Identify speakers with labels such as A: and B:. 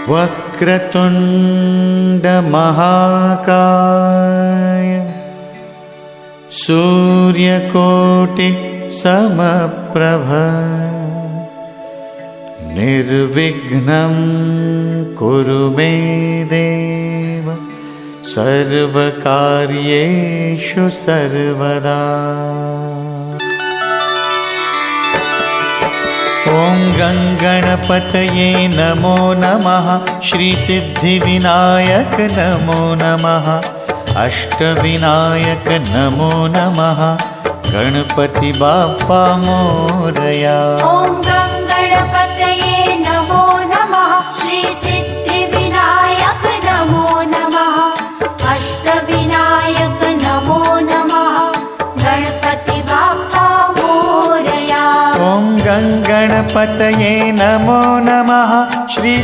A: वक्रतुण्ड महाकाय सूर्यकोटि समप्रभ निर्विघ्नं कुरु मे देव सर्वकार्येषु सर्वदा। ॐ गणपतये नमो नमः। श्रीसिद्धिविनायक नमो नमः। अष्टविनायक नमो नमः। गणपति बाप्पा मोरया।
B: ॐ गणपतये नमो नमः। श्रीसिद्धिविनायक नमो नमः। अष्टविनायक नमो नमः। गणपति बाप्पा मोरया।
A: ॐ गणपतये नमो नमः। श्री